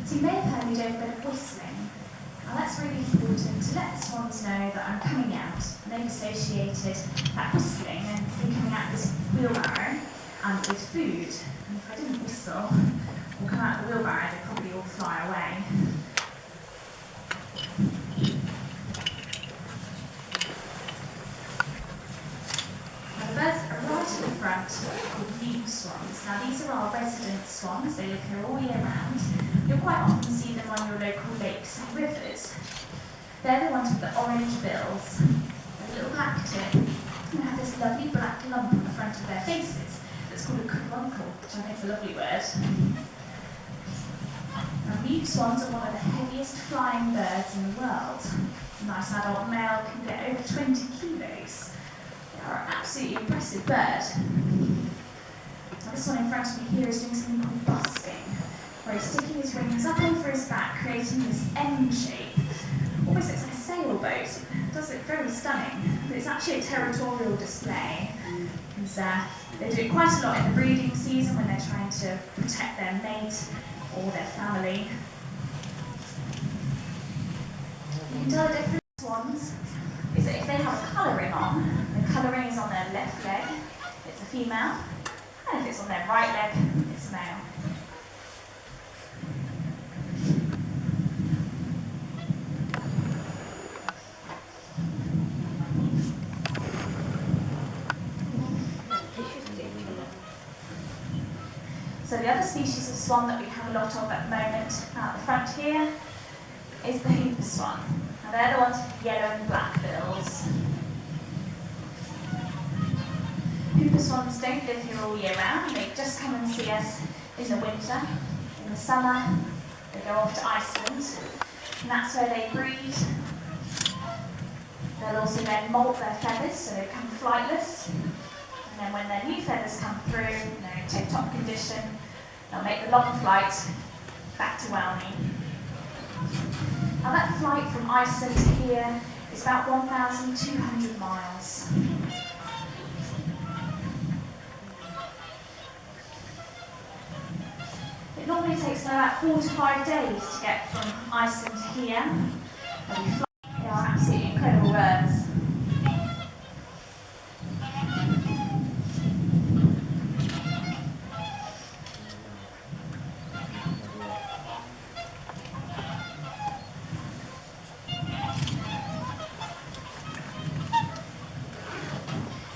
So you may have heard me do a bit of whistling. Now that's really important to let the swans know that I'm coming out. And they've associated that whistling and me coming out this wheelbarrow with food. And if I didn't whistle or come out the wheelbarrow, they'd probably all fly away. Now the birds that are right at the front are called mute swans. Now these are our resident swans. They live here all year round. You'll quite often see them on your local lakes and rivers. They're the ones with the orange bills, a little black tip, and have this lovely black lump on the front of their faces that's called a carbuncle, which I think is a lovely word. Now, mute swans are one of the heaviest flying birds in the world. A nice adult male can get over 20 kilos. They are an absolutely impressive bird. Now, this one in front of me here is doing something called busting, where he's sticking his wings up over his back, creating this M shape. Almost looks like a sailboat. It does look very stunning, but it's actually a territorial display. They do it quite a lot in the breeding season when they're trying to protect their mate or their family. You can tell the difference with swans is that if they have a colouring on, the colouring is on their left leg, it's a female, and if it's on their right leg, it's a male. So the other species of swan that we have a lot of at the moment out the front here is the hooper swan. Now they're the ones with yellow and black bills. Hooper swans don't live here all year round. They just come and see us in the winter. In the summer, they go off to Iceland, and that's where they breed. They'll also then molt their feathers, so they become flightless. And then when their new feathers come through, they're in tip-top condition, They'll make the long flight back to Welney. Now that flight from Iceland to here is about 1,200 miles. It normally takes them about 4 to 5 days to get from Iceland to here. They are absolutely incredible birds.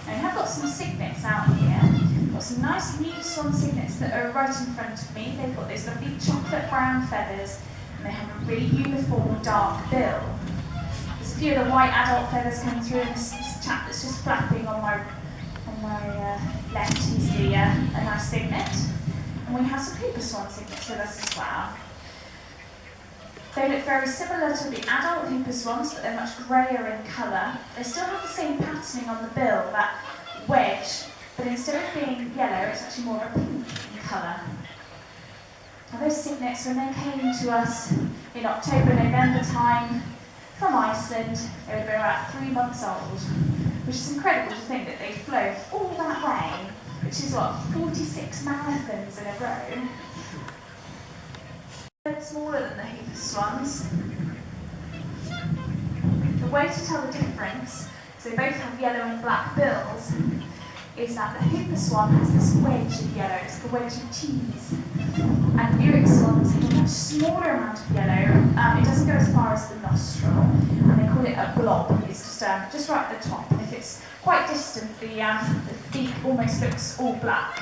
Now, I've got some cygnets out here. I've got some nice new swan cygnets that are right in front of me. They've got those lovely chocolate brown feathers and they have a really uniform dark bill. There's a few of the white adult feathers coming through, and this chap that's just flapping on my left, he's a nice cygnet. And we have some Cooper swan cygnets with us as well. They look very similar to the adult Cooper swans, but they're much greyer in colour. They still have the same patterning on the bill, that wedge, but instead of being yellow, it's actually more of a pink in colour. Now those cygnets, when they came to us in October, November time from Iceland, they would be about 3 months old, which is incredible to think that they flew all that way, which is what, 46 marathons in a row. They're smaller than the Cooper swans. The way to tell the difference, so they both have yellow and black bills, is that the Cooper swan has this wedge of yellow, it's the wedge of cheese. And Buick swans have a much smaller amount of yellow. It doesn't go as far as the nostril, and they call it a blob. It's just right at the top, and if it's quite distant, the beak almost looks all black.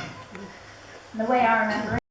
And the way I remember it,